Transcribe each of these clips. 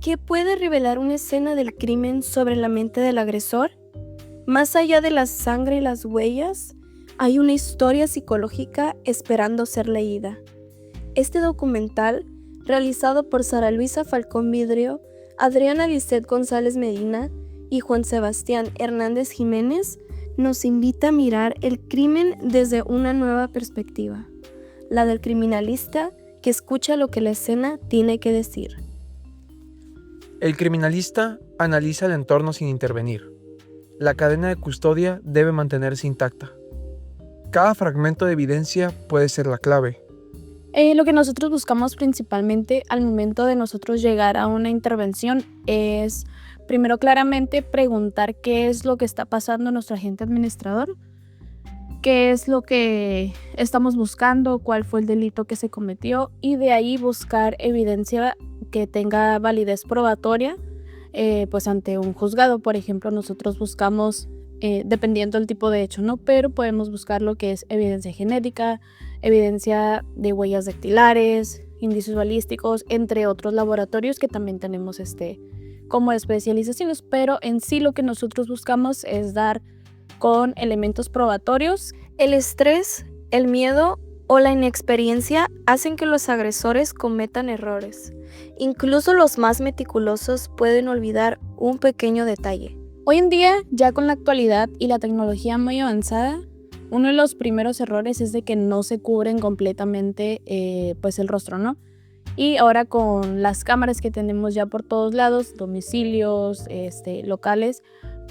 ¿Qué puede revelar una escena del crimen sobre la mente del agresor? Más allá de la sangre y las huellas, hay una historia psicológica esperando ser leída. Este documental, realizado por Sara Luisa Falcón Vidrio, Adriana Lisset González Medina y Juan Sebastián Hernández Jiménez, nos invita a mirar el crimen desde una nueva perspectiva, la del criminalista que escucha lo que la escena tiene que decir. El criminalista analiza el entorno sin intervenir. La cadena de custodia debe mantenerse intacta. Cada fragmento de evidencia puede ser la clave. Lo que nosotros buscamos principalmente al momento de nosotros llegar a una intervención es, primero claramente, preguntar qué es lo que está pasando nuestro agente administrador, qué es lo que estamos buscando, cuál fue el delito que se cometió, y de ahí buscar evidencia que tenga validez probatoria pues ante un juzgado. Por ejemplo, nosotros buscamos, dependiendo del tipo de hecho, ¿no? Pero podemos buscar lo que es evidencia genética, evidencia de huellas dactilares, indicios balísticos, entre otros laboratorios que también tenemos como especializaciones, pero en sí lo que nosotros buscamos es dar con elementos probatorios. El estrés, el miedo o la inexperiencia hacen que los agresores cometan errores. Incluso los más meticulosos pueden olvidar un pequeño detalle. Hoy en día, ya con la actualidad y la tecnología muy avanzada, uno de los primeros errores es de que no se cubren completamente pues el rostro, ¿no? Y ahora con las cámaras que tenemos ya por todos lados, domicilios, locales,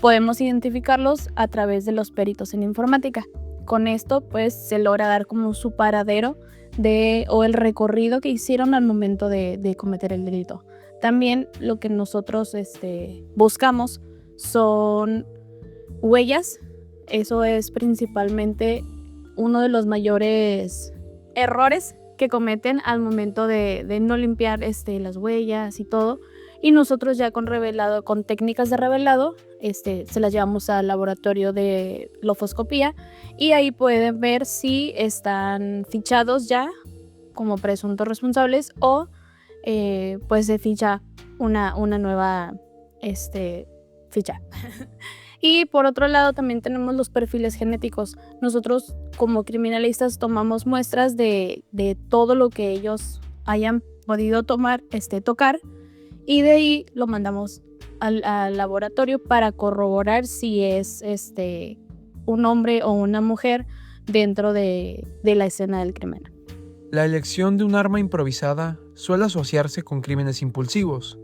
podemos identificarlos a través de los peritos en informática. Con esto pues se logra dar como su paradero o el recorrido que hicieron al momento de cometer el delito. También lo que nosotros buscamos son huellas. Eso es principalmente uno de los mayores errores que cometen al momento de no limpiar las huellas y todo. Y nosotros ya con técnicas de revelado, se las llevamos al laboratorio de lofoscopía y ahí pueden ver si están fichados ya como presuntos responsables o pues se ficha una nueva ficha. Y por otro lado también tenemos los perfiles genéticos. Nosotros como criminalistas tomamos muestras de todo lo que ellos hayan podido tocar, y de ahí lo mandamos al laboratorio para corroborar si es un hombre o una mujer dentro de la escena del crimen. La elección de un arma improvisada suele asociarse con crímenes impulsivos.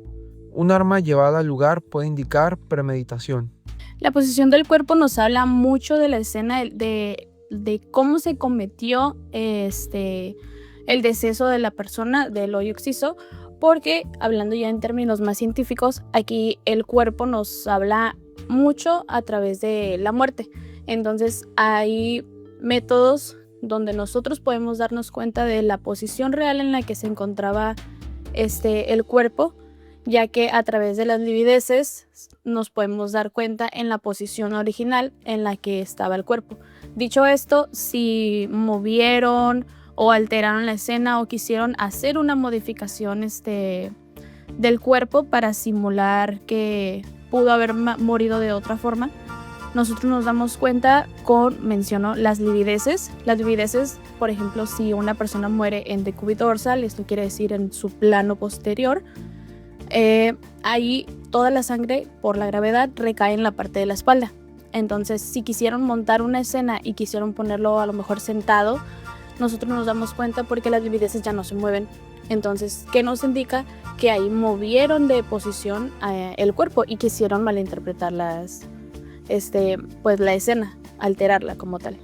Un arma llevada al lugar puede indicar premeditación. La posición del cuerpo nos habla mucho de la escena de cómo se cometió el deceso de la persona, del hoyo occiso, porque hablando ya en términos más científicos, aquí el cuerpo nos habla mucho a través de la muerte. Entonces hay métodos donde nosotros podemos darnos cuenta de la posición real en la que se encontraba el cuerpo, ya que a través de las livideces nos podemos dar cuenta en la posición original en la que estaba el cuerpo. Dicho esto, si movieron o alteraron la escena o quisieron hacer una modificación del cuerpo para simular que pudo haber morido de otra forma, nosotros nos damos cuenta menciono las livideces. Las livideces, por ejemplo, si una persona muere en decúbito dorsal, esto quiere decir en su plano posterior, ahí toda la sangre por la gravedad recae en la parte de la espalda. Entonces, si quisieron montar una escena y quisieron ponerlo a lo mejor sentado, nosotros nos damos cuenta porque las livideces ya no se mueven. Entonces, ¿qué nos indica? Que ahí movieron de posición el cuerpo y quisieron malinterpretar pues la escena, alterarla como tal.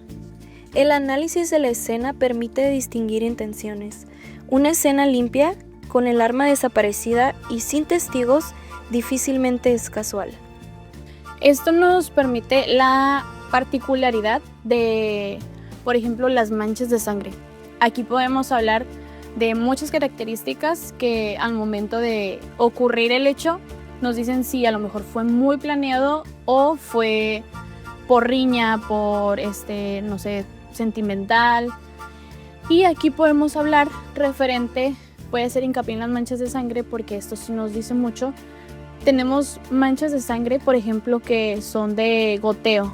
El análisis de la escena permite distinguir intenciones. Una escena limpia, con el arma desaparecida y sin testigos, difícilmente es casual. Esto nos permite la particularidad de, por ejemplo, las manchas de sangre. Aquí podemos hablar de muchas características que al momento de ocurrir el hecho nos dicen si a lo mejor fue muy planeado o fue por riña, por no sé, sentimental. Y aquí podemos hablar referente voy a hacer hincapié en las manchas de sangre porque esto sí nos dice mucho. Tenemos manchas de sangre, por ejemplo, que son de goteo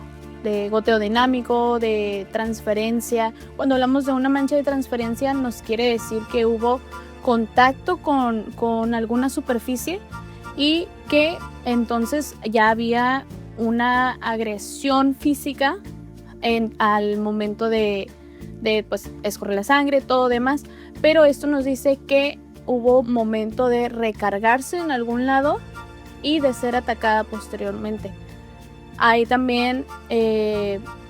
dinámico, de transferencia. Cuando hablamos de una mancha de transferencia nos quiere decir que hubo contacto con alguna superficie y que entonces ya había una agresión física al momento de pues, escurrir la sangre, todo demás. Pero esto nos dice que hubo momento de recargarse en algún lado y de ser atacada posteriormente. Hay también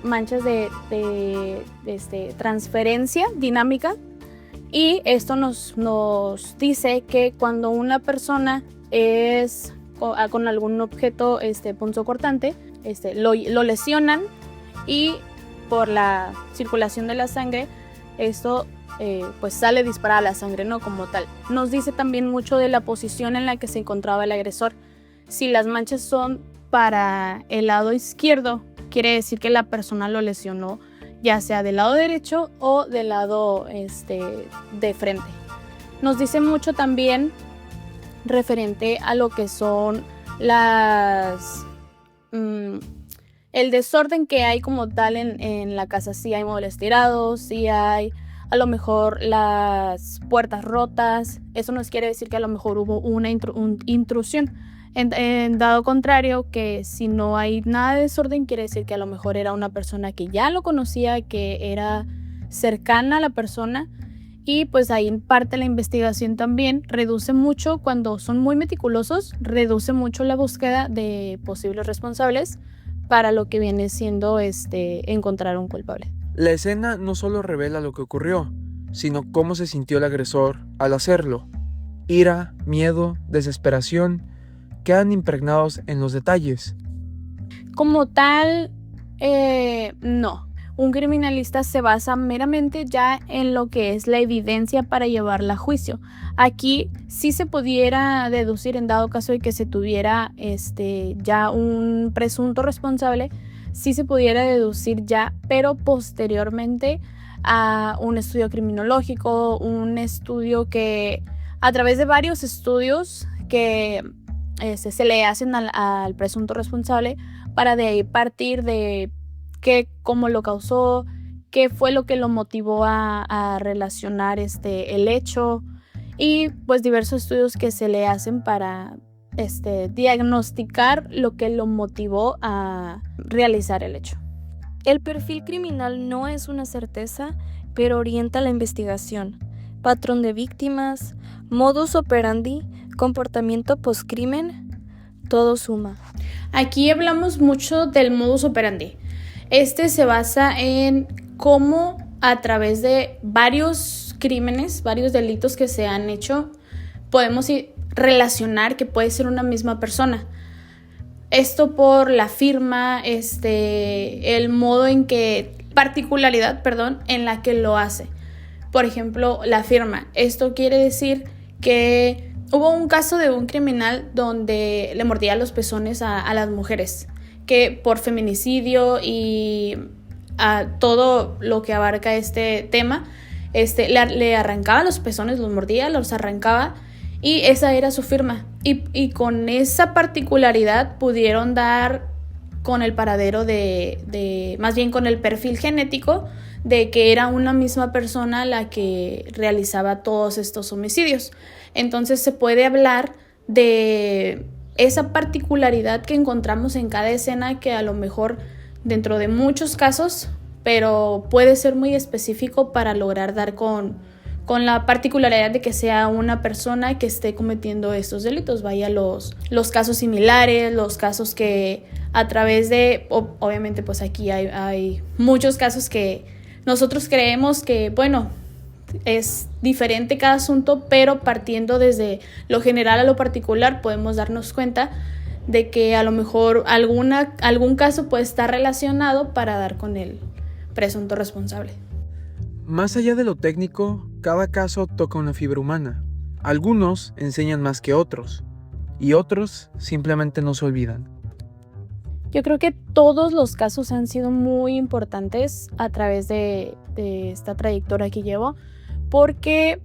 manchas de transferencia dinámica y esto nos dice que cuando una persona es con algún objeto punzocortante, lo lesionan y por la circulación de la sangre esto pues sale disparada la sangre, ¿no? Como tal. Nos dice también mucho de la posición en la que se encontraba el agresor. Si las manchas son para el lado izquierdo, quiere decir que la persona lo lesionó ya sea del lado derecho o del lado de frente. Nos dice mucho también referente a lo que son el desorden que hay como tal en la casa. Si hay muebles tirados, si hay a lo mejor las puertas rotas, eso nos quiere decir que a lo mejor hubo una intrusión. En dado contrario, que si no hay nada de desorden, quiere decir que a lo mejor era una persona que ya lo conocía, que era cercana a la persona, y pues ahí en parte la investigación también reduce mucho, cuando son muy meticulosos, reduce mucho la búsqueda de posibles responsables para lo que viene siendo encontrar un culpable. La escena no solo revela lo que ocurrió, sino cómo se sintió el agresor al hacerlo. Ira, miedo, desesperación quedan impregnados en los detalles. Como tal, no. Un criminalista se basa meramente ya en lo que es la evidencia para llevarla a juicio. Aquí sí se pudiera deducir, en dado caso de que se tuviera ya un presunto responsable, sí se pudiera deducir ya, pero posteriormente a un estudio criminológico, un estudio que a través de varios estudios que se le hacen al presunto responsable para de ahí partir de cómo lo causó, qué fue lo que lo motivó a relacionar el hecho, y pues diversos estudios que se le hacen para diagnosticar lo que lo motivó a realizar el hecho. El perfil criminal no es una certeza, pero orienta la investigación. Patrón de víctimas, modus operandi, comportamiento postcrimen, todo suma. Aquí hablamos mucho del modus operandi. Se basa en cómo a través de varios crímenes, varios delitos que se han hecho, podemos relacionar que puede ser una misma persona. Esto por la firma, el modo particularidad en la que lo hace. Por ejemplo, la firma. Esto quiere decir que hubo un caso de un criminal donde le mordía los pezones a las mujeres, que por feminicidio y a todo lo que abarca este tema, le arrancaba los pezones, los mordía, los arrancaba, y esa era su firma. Y con esa particularidad pudieron dar con el paradero más bien con el perfil genético de que era una misma persona la que realizaba todos estos homicidios. Entonces se puede hablar de esa particularidad que encontramos en cada escena, que a lo mejor dentro de muchos casos, pero puede ser muy específico para lograr dar con la particularidad de que sea una persona que esté cometiendo estos delitos. Vaya, los casos similares, los casos que a través de, obviamente pues aquí hay muchos casos que nosotros creemos que, bueno, es diferente cada asunto, pero partiendo desde lo general a lo particular podemos darnos cuenta de que a lo mejor algún caso puede estar relacionado para dar con el presunto responsable. Más allá de lo técnico, cada caso toca una fibra humana. Algunos enseñan más que otros, y otros simplemente no se olvidan. Yo creo que todos los casos han sido muy importantes a través de esta trayectoria que llevo, porque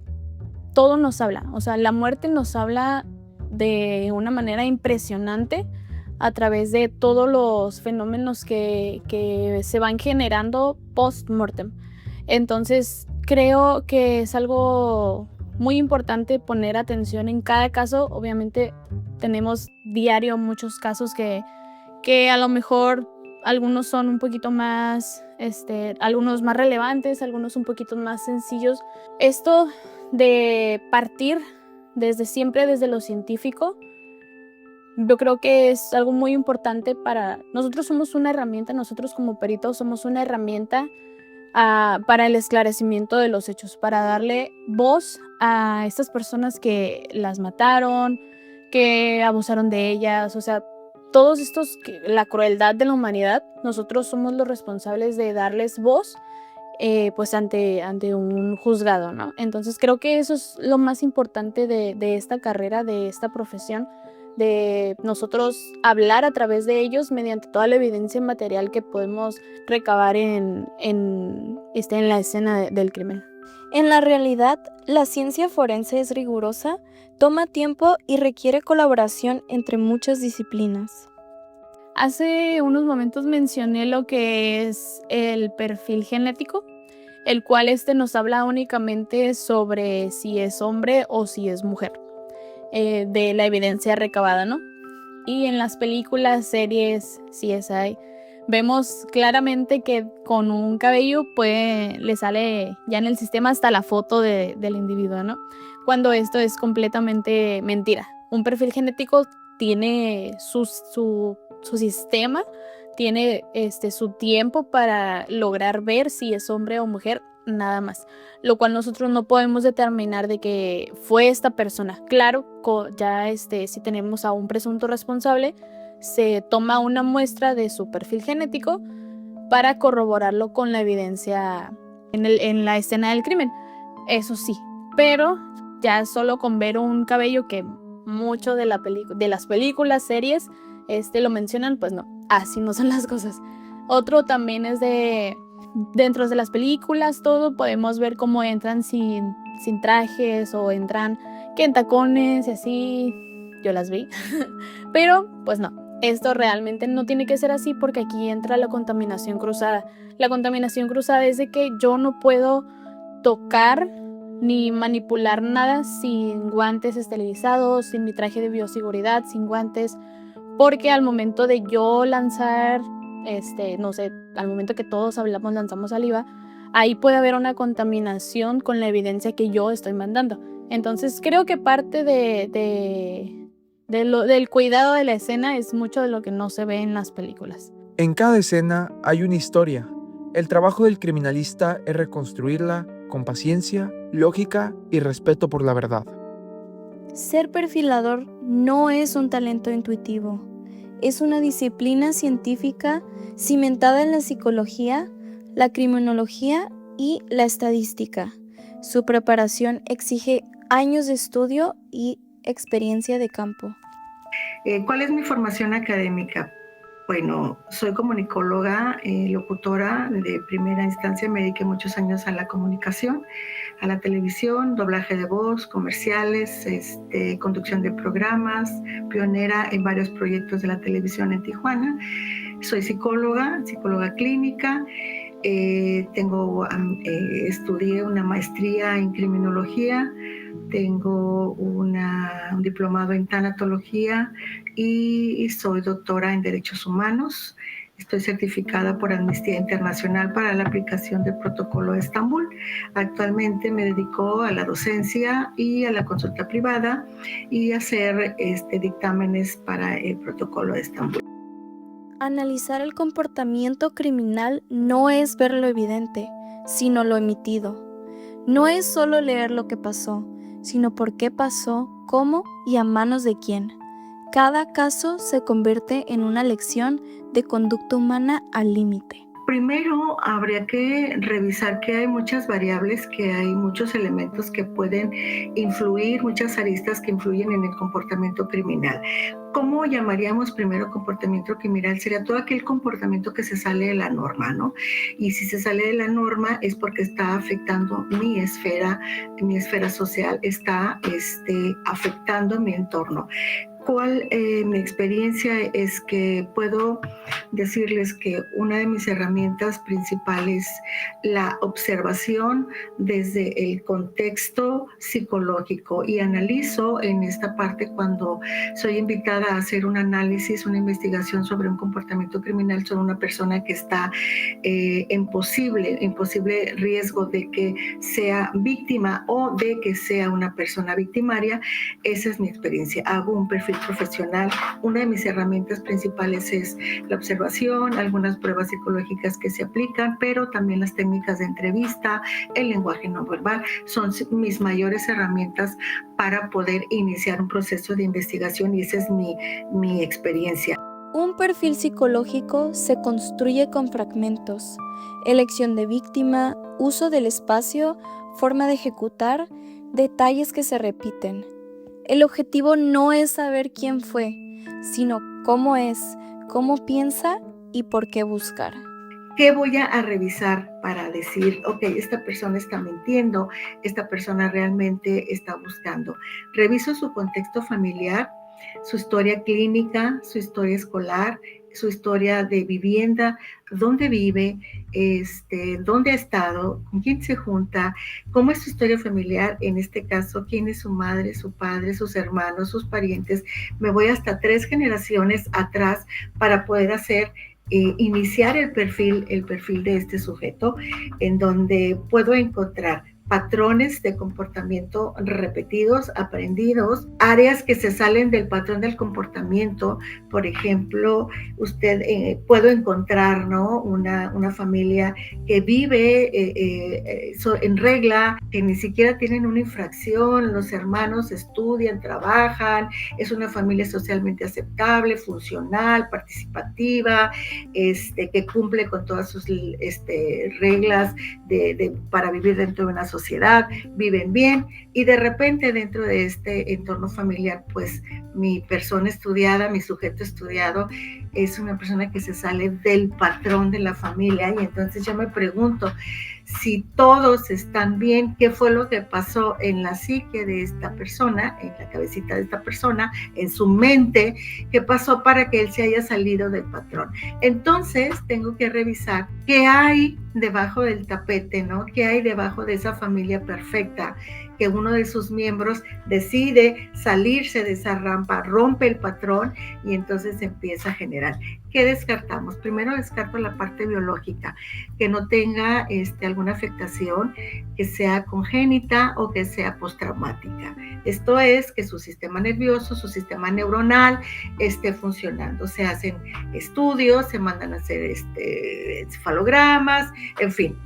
todo nos habla, o sea, la muerte nos habla de una manera impresionante a través de todos los fenómenos que se van generando post-mortem. Entonces, creo que es algo muy importante poner atención en cada caso. Obviamente, tenemos diario muchos casos que a lo mejor algunos son un poquito más, algunos más relevantes, algunos un poquito más sencillos. Esto de partir desde siempre, desde lo científico, yo creo que es algo muy importante para nosotros. Somos una herramienta, nosotros como peritos somos una herramienta para el esclarecimiento de los hechos, para darle voz a estas personas que las mataron, que abusaron de ellas, o sea, todos estos, la crueldad de la humanidad. Nosotros somos los responsables de darles voz, pues ante un juzgado, ¿no? Entonces creo que eso es lo más importante de esta carrera, de esta profesión, de nosotros hablar a través de ellos mediante toda la evidencia material que podemos recabar en la escena del crimen. En la realidad, la ciencia forense es rigurosa, toma tiempo y requiere colaboración entre muchas disciplinas. Hace unos momentos mencioné lo que es el perfil genético, el cual nos habla únicamente sobre si es hombre o si es mujer, de la evidencia recabada, ¿no? Y en las películas, series, CSI, vemos claramente que con un cabello le sale ya en el sistema hasta la foto del individuo, ¿no? Cuando esto es completamente mentira. Un perfil genético tiene su sistema, tiene su tiempo para lograr ver si es hombre o mujer, nada más. Lo cual nosotros no podemos determinar de que fue esta persona. Claro, ya si tenemos a un presunto responsable, se toma una muestra de su perfil genético para corroborarlo con la evidencia en la escena del crimen. Eso sí, pero ya solo con ver un cabello, que mucho de las películas, series, lo mencionan, pues no, así no son las cosas. Otro también es dentro de las películas, todo podemos ver cómo entran sin trajes o entran que en tacones y así. Yo las vi. Pero pues no, esto realmente no tiene que ser así, porque aquí entra la contaminación cruzada. La contaminación cruzada es de que yo no puedo tocar ni manipular nada sin guantes esterilizados, sin mi traje de bioseguridad, sin guantes, porque al momento de yo lanzar, no sé, al momento que todos lanzamos saliva, ahí puede haber una contaminación con la evidencia que yo estoy mandando. Entonces creo que parte del cuidado de la escena es mucho de lo que no se ve en las películas. En cada escena hay una historia. El trabajo del criminalista es reconstruirla con paciencia, lógica y respeto por la verdad. Ser perfilador no es un talento intuitivo, es una disciplina científica cimentada en la psicología, la criminología y la estadística. Su preparación exige años de estudio y experiencia de campo. ¿Cuál es mi formación académica? Bueno, soy comunicóloga, locutora de primera instancia. Me dediqué muchos años a la comunicación, a la televisión, doblaje de voz, comerciales, conducción de programas, pionera en varios proyectos de la televisión en Tijuana. Soy psicóloga clínica. Estudié una maestría en criminología, tengo un diplomado en tanatología y soy doctora en derechos humanos. Estoy certificada por Amnistía Internacional para la aplicación del Protocolo de Estambul. Actualmente me dedico a la docencia y a la consulta privada y a hacer dictámenes para el Protocolo de Estambul. Analizar el comportamiento criminal no es ver lo evidente, sino lo emitido. No es solo leer lo que pasó, sino por qué pasó, cómo y a manos de quién. Cada caso se convierte en una lección de conducta humana al límite. Primero, habría que revisar que hay muchas variables, que hay muchos elementos que pueden influir, muchas aristas que influyen en el comportamiento criminal. ¿Cómo llamaríamos primero comportamiento criminal? Sería todo aquel comportamiento que se sale de la norma, ¿no? Y si se sale de la norma es porque está afectando mi esfera social, está afectando mi entorno. Mi experiencia es que puedo decirles que una de mis herramientas principales es la observación desde el contexto psicológico, y analizo en esta parte cuando soy invitada a hacer un análisis, una investigación sobre un comportamiento criminal sobre una persona que está en posible riesgo de que sea víctima o de que sea una persona victimaria. Esa es mi experiencia. Hago un perfil profesional. Una de mis herramientas principales es la observación, algunas pruebas psicológicas que se aplican, pero también las técnicas de entrevista, el lenguaje no verbal, son mis mayores herramientas para poder iniciar un proceso de investigación, y esa es mi experiencia. Un perfil psicológico se construye con fragmentos: elección de víctima, uso del espacio, forma de ejecutar, detalles que se repiten. El objetivo no es saber quién fue, sino cómo es, cómo piensa y por qué buscar. ¿Qué voy a revisar para decir, ok, esta persona está mintiendo, esta persona realmente está buscando? Reviso su contexto familiar, su historia clínica, su historia escolar, su historia de vivienda, dónde vive, dónde ha estado, con quién se junta, cómo es su historia familiar, en este caso, quién es su madre, su padre, sus hermanos, sus parientes. Me voy hasta 3 generaciones atrás para poder iniciar el perfil de este sujeto, en donde puedo encontrar patrones de comportamiento repetidos, aprendidos, áreas que se salen del patrón del comportamiento. Por ejemplo, puedo encontrar, ¿no?, una familia que vive en regla, que ni siquiera tienen una infracción, los hermanos estudian, trabajan, es una familia socialmente aceptable, funcional, participativa, que cumple con todas sus reglas para vivir dentro de una sociedad, viven bien, y de repente dentro de este entorno familiar, pues mi persona estudiada, mi sujeto estudiado, es una persona que se sale del patrón de la familia. Y entonces yo me pregunto, si todos están bien, ¿qué fue lo que pasó en la psique de esta persona, en la cabecita de esta persona, en su mente? ¿Qué pasó para que él se haya salido del patrón? Entonces tengo que revisar qué hay debajo del tapete, ¿no? ¿Qué hay debajo de esa familia perfecta? Que uno de sus miembros decide salirse de esa rampa, rompe el patrón, y entonces empieza a generar. ¿Qué descartamos? Primero descarto la parte biológica, que no tenga alguna afectación, que sea congénita o que sea postraumática. Esto es, que su sistema nervioso, su sistema neuronal esté funcionando. Se hacen estudios, se mandan a hacer encefalogramas, en fin.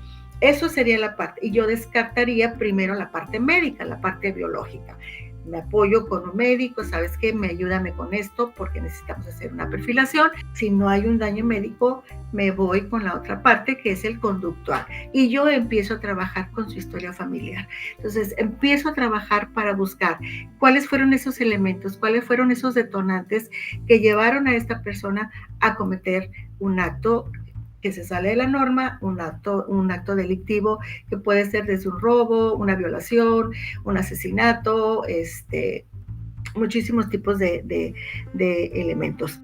Eso sería la parte, y yo descartaría primero la parte médica, la parte biológica. Me apoyo con un médico, ¿sabes qué? Ayúdame con esto porque necesitamos hacer una perfilación. Si no hay un daño médico, me voy con la otra parte, que es el conductual, y yo empiezo a trabajar con su historia familiar. Entonces empiezo a trabajar para buscar cuáles fueron esos elementos, cuáles fueron esos detonantes que llevaron a esta persona a cometer un acto que se sale de la norma, un acto delictivo, que puede ser desde un robo, una violación, un asesinato, muchísimos tipos de elementos.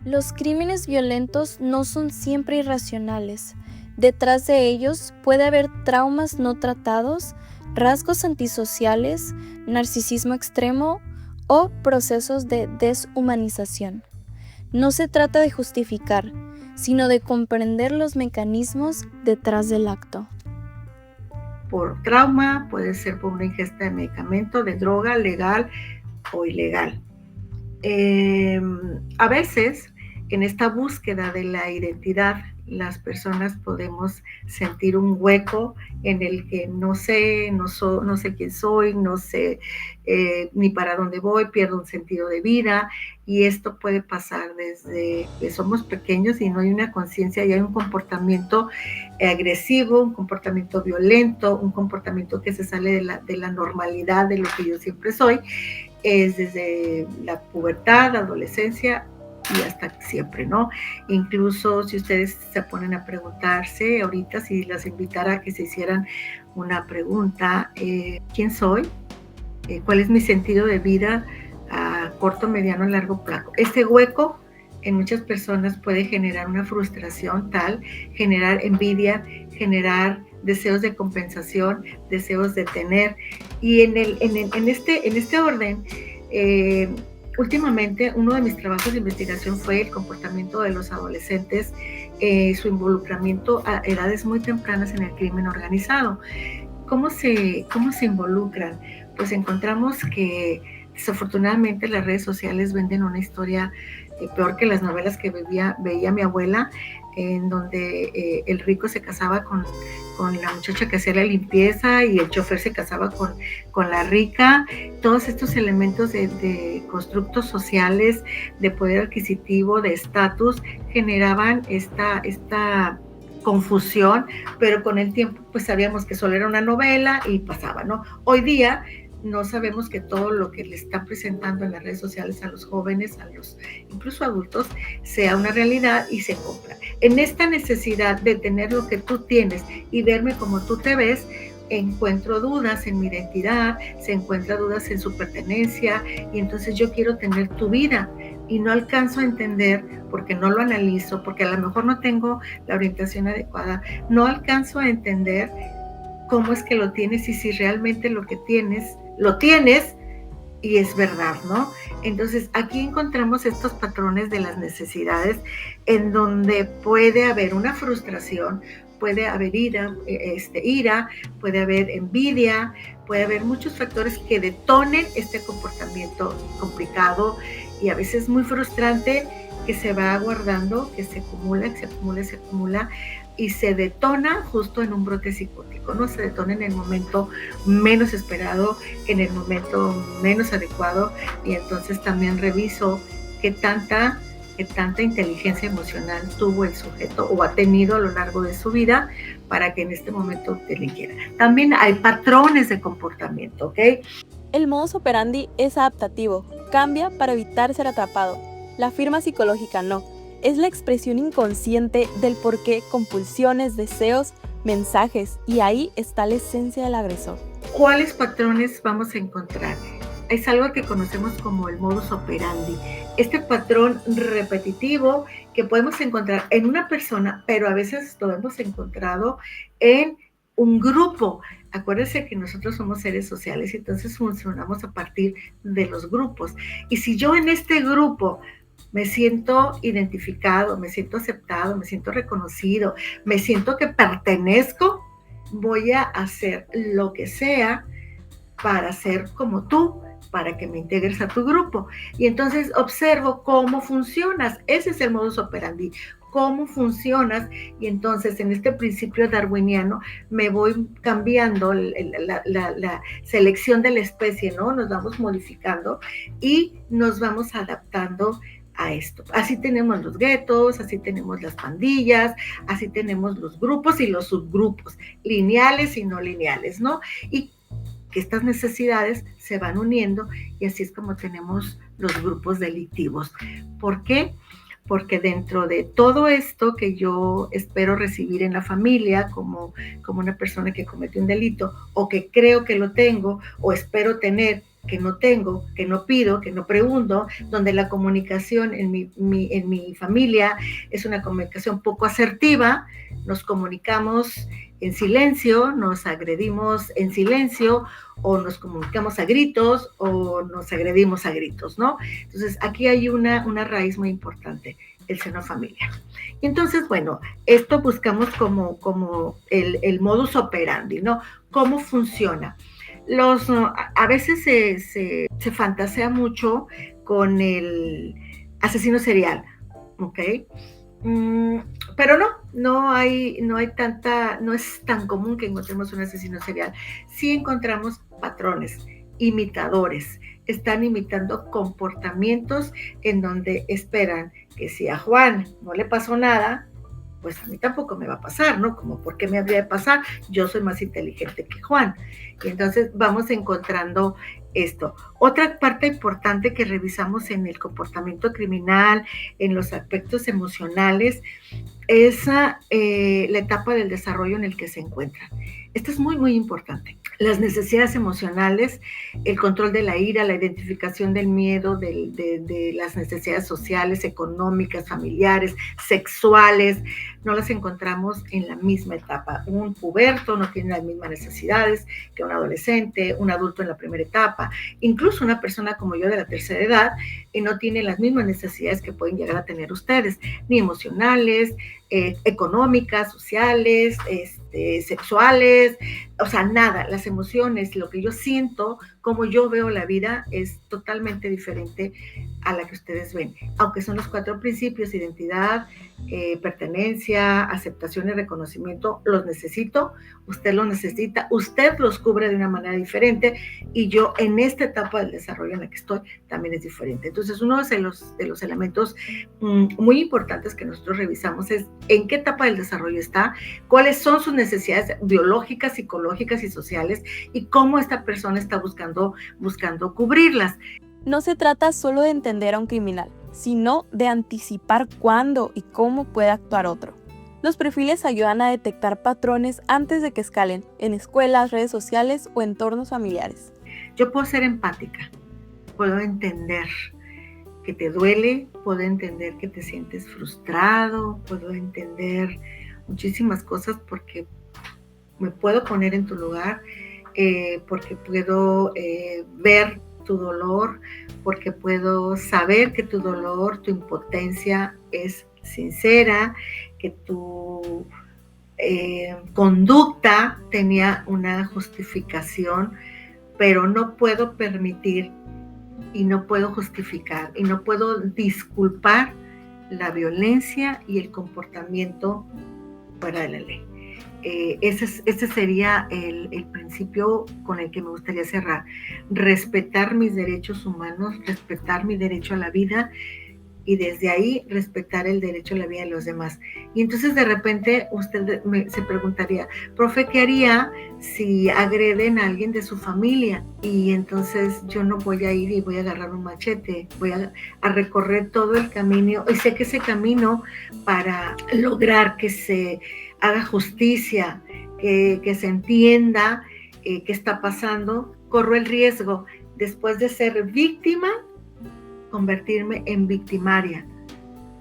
Los crímenes violentos no son siempre irracionales. Detrás de ellos puede haber traumas no tratados, rasgos antisociales, narcisismo extremo o procesos de deshumanización. No se trata de justificar, sino de comprender los mecanismos detrás del acto. Por trauma, puede ser por una ingesta de medicamento, de droga, legal o ilegal. A veces, en esta búsqueda de la identidad, las personas podemos sentir un hueco en el que no sé quién soy, no sé ni para dónde voy, pierdo un sentido de vida, y esto puede pasar desde que somos pequeños y no hay una conciencia, y hay un comportamiento agresivo, un comportamiento violento, un comportamiento que se sale de la normalidad de lo que yo siempre soy, es desde la pubertad, adolescencia y hasta siempre, ¿no? Incluso si ustedes se ponen a preguntarse ahorita, si las invitara a que se hicieran una pregunta, ¿quién soy? ¿Cuál es mi sentido de vida a corto, mediano, largo plazo? Este hueco en muchas personas puede generar una frustración tal, generar envidia, generar deseos de compensación, deseos de tener. Y en este orden, últimamente uno de mis trabajos de investigación fue el comportamiento de los adolescentes, su involucramiento a edades muy tempranas en el crimen organizado. ¿Cómo se involucran? Pues encontramos que desafortunadamente las redes sociales venden una historia peor que las novelas que veía mi abuela, en donde el rico se casaba con la muchacha que hacía la limpieza y el chofer se casaba con la rica. Todos estos elementos de constructos sociales, de poder adquisitivo, de estatus, generaban esta confusión, pero con el tiempo pues sabíamos que solo era una novela y pasaba, ¿no? Hoy día no sabemos que todo lo que le están presentando en las redes sociales a los jóvenes, a los incluso adultos, sea una realidad y se compra. En esta necesidad de tener lo que tú tienes y verme como tú te ves, encuentro dudas en mi identidad, se encuentra dudas en su pertenencia, y entonces yo quiero tener tu vida y no alcanzo a entender, porque no lo analizo, porque a lo mejor no tengo la orientación adecuada, no alcanzo a entender cómo es que lo tienes y si realmente lo que tienes, lo tienes y es verdad, ¿no? Entonces aquí encontramos estos patrones de las necesidades en donde puede haber una frustración, puede haber ira, puede haber envidia, puede haber muchos factores que detonen este comportamiento complicado y a veces muy frustrante, que se va guardando, que se acumula y se detona justo en un brote psicótico, ¿no? Se detona en el momento menos esperado, en el momento menos adecuado, y entonces también reviso qué tanta inteligencia emocional tuvo el sujeto o ha tenido a lo largo de su vida para que en este momento delinquiera. También hay patrones de comportamiento, ¿ok? El modus operandi es adaptativo, cambia para evitar ser atrapado. La firma psicológica no. Es la expresión inconsciente del porqué, compulsiones, deseos, mensajes, y ahí está la esencia del agresor. ¿Cuáles patrones vamos a encontrar? Es algo que conocemos como el modus operandi. Este patrón repetitivo que podemos encontrar en una persona, pero a veces lo hemos encontrado en un grupo. Acuérdense que nosotros somos seres sociales y entonces funcionamos a partir de los grupos. Y si yo en este grupo me siento identificado, me siento aceptado, me siento reconocido, me siento que pertenezco, voy a hacer lo que sea para ser como tú, para que me integres a tu grupo. Y entonces observo cómo funcionas. Ese es el modus operandi. Cómo funcionas, y entonces en este principio darwiniano me voy cambiando la selección de la especie, ¿no? Nos vamos modificando y nos vamos adaptando a esto. Así tenemos los guetos, así tenemos las pandillas, así tenemos los grupos y los subgrupos, lineales y no lineales, ¿no? Y que estas necesidades se van uniendo y así es como tenemos los grupos delictivos. ¿Por qué? Porque dentro de todo esto que yo espero recibir en la familia como una persona que cometió un delito, o que creo que lo tengo, o espero tener, que no tengo, que no pido, que no pregunto, donde la comunicación en mi familia es una comunicación poco asertiva, nos comunicamos en silencio, nos agredimos en silencio, o nos comunicamos a gritos, o nos agredimos a gritos, ¿no? Entonces, aquí hay una raíz muy importante, el seno familiar. Y entonces, bueno, esto buscamos como el modus operandi, ¿no? ¿Cómo funciona? A veces se fantasea mucho con el asesino serial, ¿ok? Pero no es tan común que encontremos un asesino serial. Sí encontramos patrones, imitadores, están imitando comportamientos en donde esperan que si a Juan no le pasó nada, pues a mí tampoco me va a pasar, ¿no? Como, ¿por qué me habría de pasar? Yo soy más inteligente que Juan. Y entonces vamos encontrando esto. Otra parte importante que revisamos en el comportamiento criminal, en los aspectos emocionales, es la etapa del desarrollo en el que se encuentran. Esto es muy, muy importante. Las necesidades emocionales, el control de la ira, la identificación del miedo, de las necesidades sociales, económicas, familiares, sexuales, no las encontramos en la misma etapa. Un puberto no tiene las mismas necesidades que un adolescente, un adulto en la primera etapa, incluso una persona como yo de la tercera edad, no tiene las mismas necesidades que pueden llegar a tener ustedes, ni emocionales, económicas, sociales, sexuales, o sea, nada, las emociones, lo que yo siento, cómo yo veo la vida es totalmente diferente a la que ustedes ven, aunque son los 4 principios: identidad, pertenencia, aceptación y reconocimiento. Los necesito, usted los necesita, usted los cubre de una manera diferente y yo en esta etapa del desarrollo en la que estoy también es diferente. Entonces, uno de los elementos muy importantes que nosotros revisamos es en qué etapa del desarrollo está, cuáles son sus necesidades biológicas, psicológicas y sociales y cómo esta persona está buscando cubrirlas. No se trata solo de entender a un criminal, sino de anticipar cuándo y cómo puede actuar otro. Los perfiles ayudan a detectar patrones antes de que escalen en escuelas, redes sociales o entornos familiares. Yo puedo ser empática, puedo entender que te duele, puedo entender que te sientes frustrado, puedo entender muchísimas cosas porque me puedo poner en tu lugar, porque puedo ver tu dolor, porque puedo saber que tu dolor, tu impotencia es sincera, que tu conducta tenía una justificación, pero no puedo permitir y no puedo justificar y no puedo disculpar la violencia y el comportamiento fuera de la ley. Ese sería el principio con el que me gustaría cerrar. Respetar mis derechos humanos, respetar mi derecho a la vida y desde ahí respetar el derecho a la vida de los demás. Y entonces de repente usted se preguntaría, profe, ¿qué haría si agreden a alguien de su familia? Y entonces yo no voy a ir y voy a agarrar un machete, voy a recorrer todo el camino y sé que ese camino para lograr que se haga justicia, que se entienda qué está pasando, corro el riesgo después de ser víctima, convertirme en victimaria,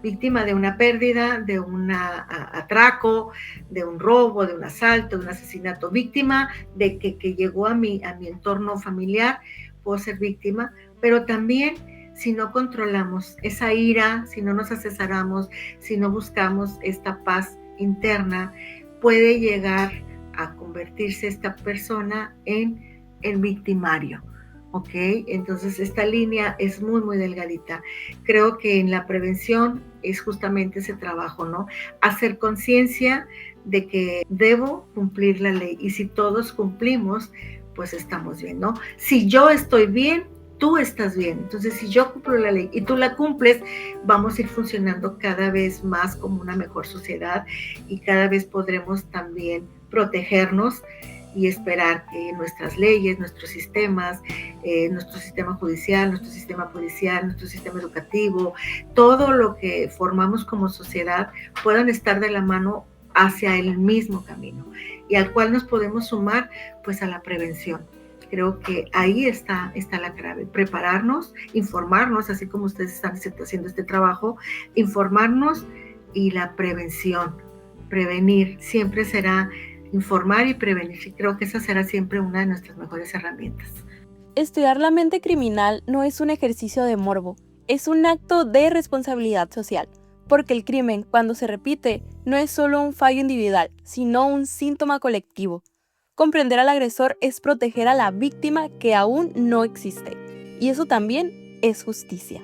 víctima de una pérdida, de un atraco, de un robo, de un asalto, de un asesinato, víctima de que llegó a mi entorno familiar, puedo ser víctima, pero también si no controlamos esa ira, si no nos asesoramos, si no buscamos esta paz interna, puede llegar a convertirse esta persona en el victimario. ¿Ok? Entonces esta línea es muy, muy delgadita. Creo que en la prevención es justamente ese trabajo, ¿no? Hacer conciencia de que debo cumplir la ley y si todos cumplimos, pues estamos bien, ¿no? Si yo estoy bien, tú estás bien. Entonces, si yo cumplo la ley y tú la cumples, vamos a ir funcionando cada vez más como una mejor sociedad y cada vez podremos también protegernos y esperar que nuestras leyes, nuestros sistemas, nuestro sistema judicial, nuestro sistema policial, nuestro sistema educativo, todo lo que formamos como sociedad puedan estar de la mano hacia el mismo camino y al cual nos podemos sumar pues a la prevención. Creo que ahí está la clave, prepararnos, informarnos, así como ustedes están haciendo este trabajo, informarnos y la prevención, prevenir, siempre será informar y prevenir. Y creo que esa será siempre una de nuestras mejores herramientas. Estudiar la mente criminal no es un ejercicio de morbo, es un acto de responsabilidad social, porque el crimen, cuando se repite, no es solo un fallo individual, sino un síntoma colectivo. Comprender al agresor es proteger a la víctima que aún no existe, y eso también es justicia.